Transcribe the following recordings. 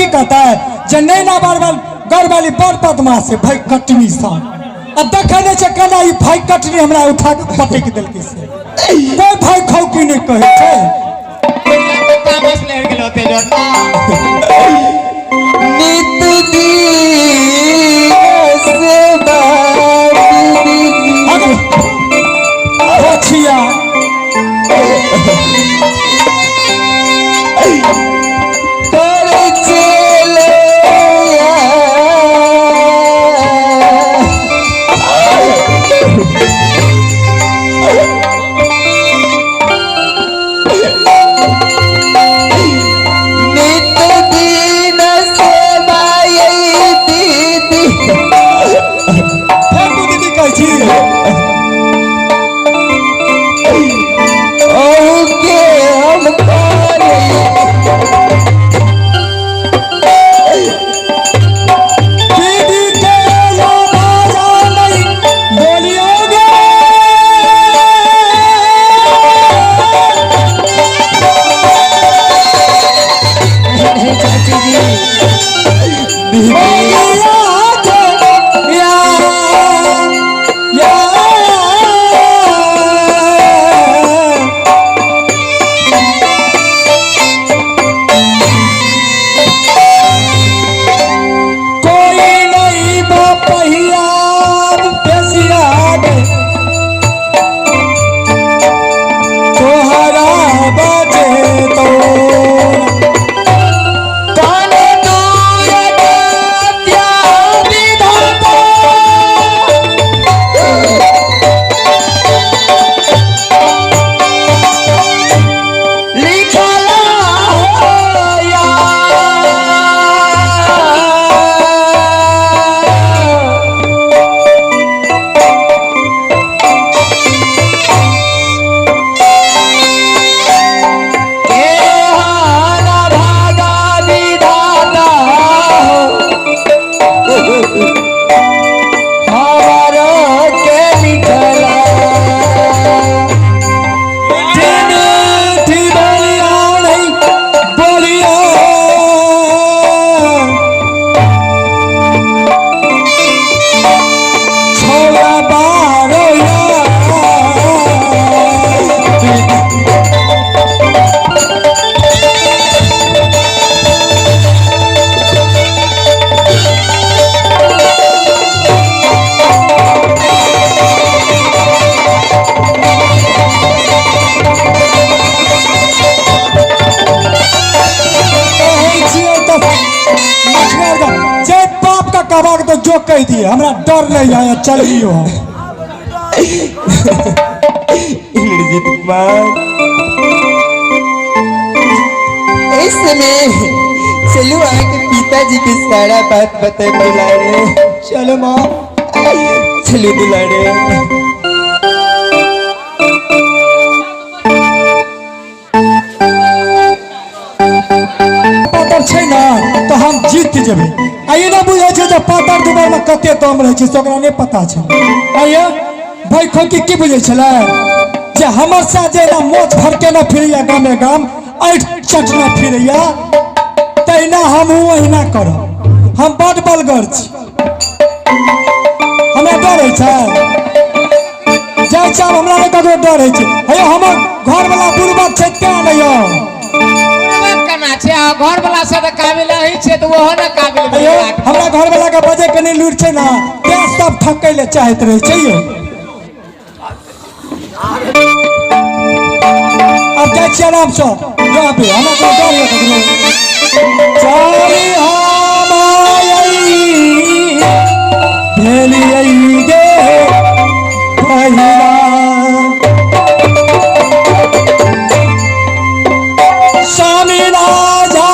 की कहता है जने ना बार बार घर वाली बड़ बदमाश है भाई कटनी सा अब देखने से कहना ये भाई कटनी हमरा उठा के पटक देलकै से कोई भाई खौकी नहीं कहे छे तामस लेर गेलो ते जोरना नित दिन से बात अरे बचिया तो जो कह दिए हमरा डर नहीं आया चलियो इंद्रजीत कुमार इस समय चलो आके पिताजी के सारा बात बता दुलारे चलो माँ चलो दुलारे तो हम जीत जेबे आइए ना बुझे छे जे पातर दुबर में कते दम रहे छे ओकरा नहीं पता छे आइए भाई खोकी की बुझे छले जे हमर साथ जे ना मोच भर के ना फिरिया गामे गाम ऐठ चटना फिरिया तैना हम ओहिना करब हम बड़ बलगर छी हमरा डर छै जाय छ हमरा नहीं ककरो डर छै हे हमर घर वाला बुढ़बा छै क्या नहीं घर वाला से काबिल ही छे तो वो ना काबिल हमरा घर वाला के बजे के नहीं लूट छे ना ते सब ठकै ले चाहत रहे छै अब जाय छी आराम से यहाँ पे हमरा को डर लगे चली हम आई भेली आई गे पहिला स्वामी राजा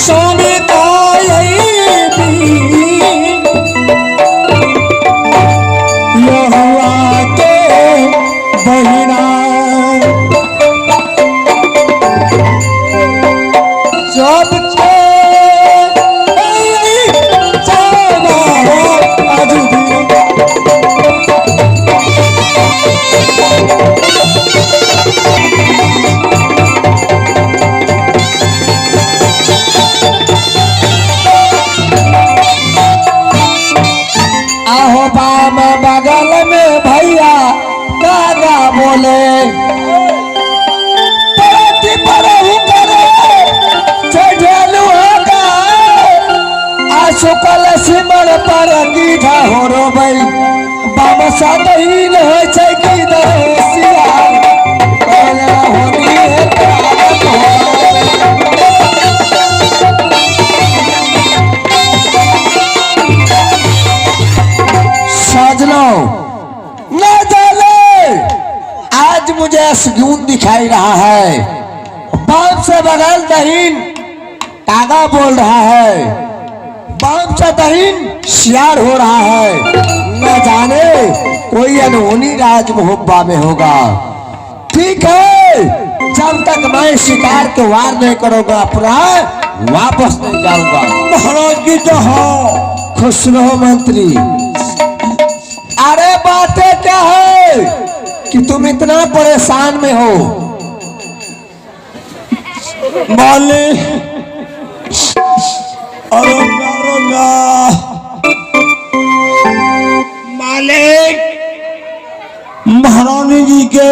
समिता यहुआ के बहिना जब आहो बाम बगल में भैया कागा बोले परती परहु करे चढ़ेलु होगा आशुकल सिमर पर गीधा हो रो भाई बाम सादहीन है छै की दसिया कहला होनी है साजनो न जाने आज मुझे सुकून दिखाई रहा है बाप से बगल दहीन कागा बोल रहा है बाप से दहीन शियार हो रहा है न जाने कोई अनहोनी राज मोहब्बा में होगा ठीक है जब तक मैं शिकार के वार नहीं करूंगा अपना वापस नहीं जाऊंगा महाराज की जहाँ खुश रहो मंत्री अरे बातें क्या है कि तुम इतना परेशान में हो मालिक मालिक महारानी जी के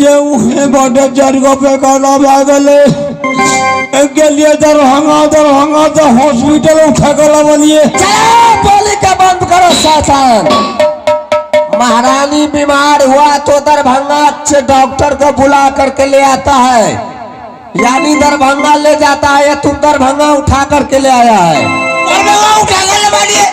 ये उहे बड़े जरगो पे गाना भागले गेलिए दरभंगा तो हॉस्पिटल उठा कर बनिए बोली का बंद करो सासान महारानी बीमार हुआ तो दरभंगा से डॉक्टर को बुला करके ले आता है यानी दरभंगा ले जाता है या तुम दरभंगा उठा करके ले आया है दरभंगा उठा कर ले मारिए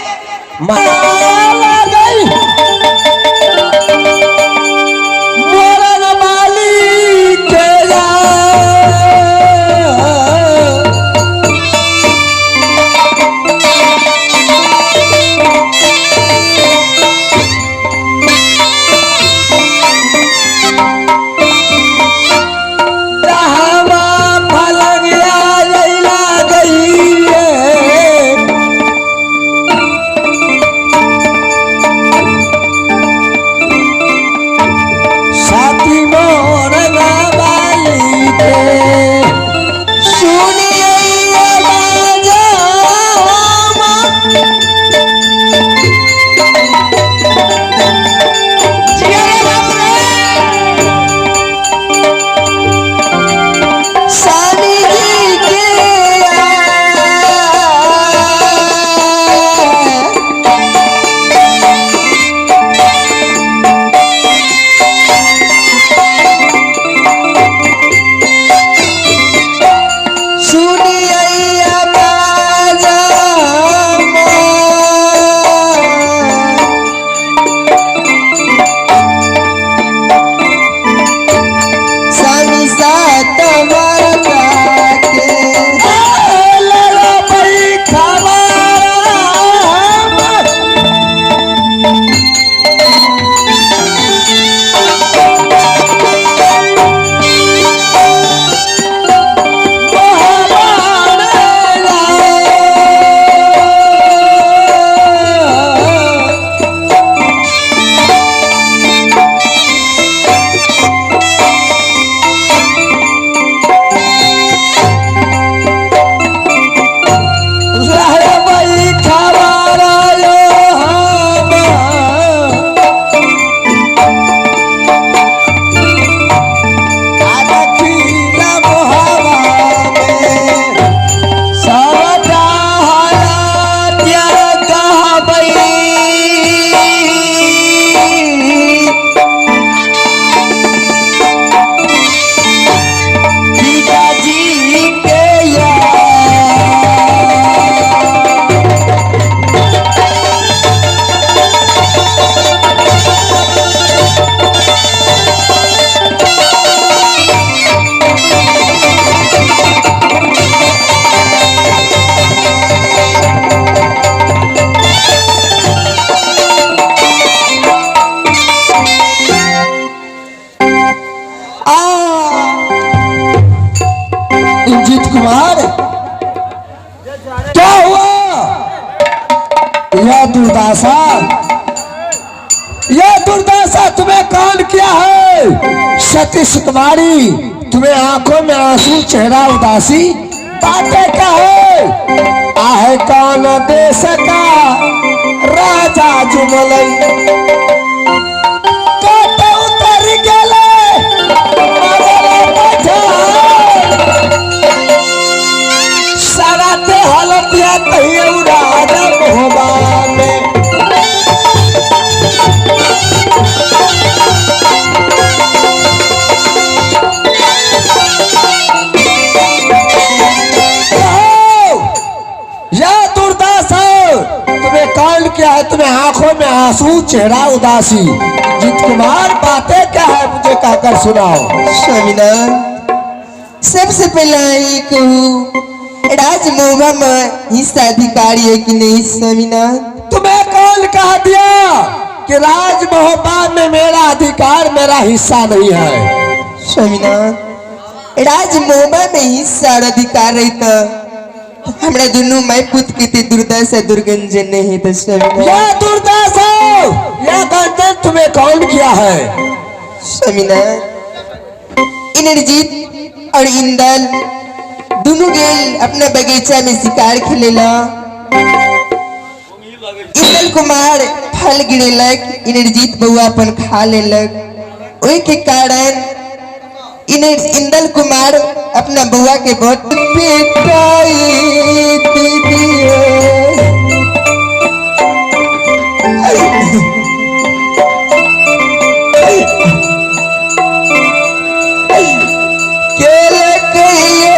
साथी मोर वाली के कुमार क्या हुआ? यह दुर्दशा तुम्हें कौन किया है? सतीश कुमारी, तुम्हें आंखों में आंसू, चेहरा उदासी, बातें क्या है? आहे कौन देश का राजा जुमलई, काटे उतर गेले मरले पठान, सारा ते हलतिया कहिए राजा मोहबा में। तुम्हें कौन क्या है? तुम्हें आंखों में आंसू, चेहरा उदासी, जीत कुमार बातें क्या है? मुझे कहकर सुनाओ। स्वामीनाथ, सबसे पहला ये कहूँ, राजमोहबा में हिस्सा अधिकारी है कि नहीं? स्वामीनाथ, तुम्हें कौन कह दिया कि राजमोहबा में मेरा अधिकार, मेरा हिस्सा नहीं है? स्वामीनाथ, राजमोहबा में हिस्सा और अधिकार रहता हमरा दोनों मैं पुत के ते दुर्दशा दुर्गंजन नहीं तो यह दुर्दशा, यह गंजन तुम्हें कौन किया है? स्वामीनाथ, इंद्रजीत और इंदल दोनों गेल अपना बगीचा में शिकार खेलेला। इंदल कुमार फल गिरेलक, इंद्रजीत बउआ अपन खा लेलक। ओई के कारण इंदल कुमार अपना बुआ के बहुत पिटाई दिए। केले कहिए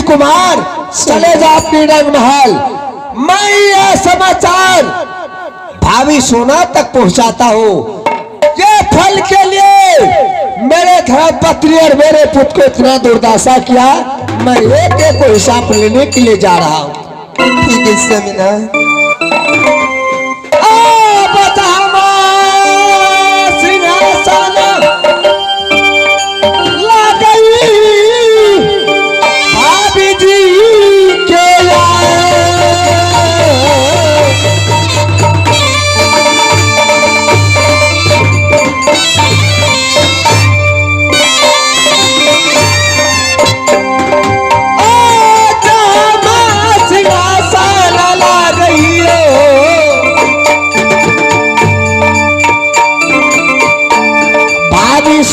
कुमार चले जा अपनी रंग महल। मैं यह समाचार भाभी सोना तक पहुंचाता हूँ। ये फल के लिए मेरे घर पत्नी और मेरे पुत्र को इतना दुर्दशा किया, मैं एक एक को हिसाब लेने के लिए जा रहा हूँ। ठीक है समीना।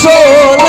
सोना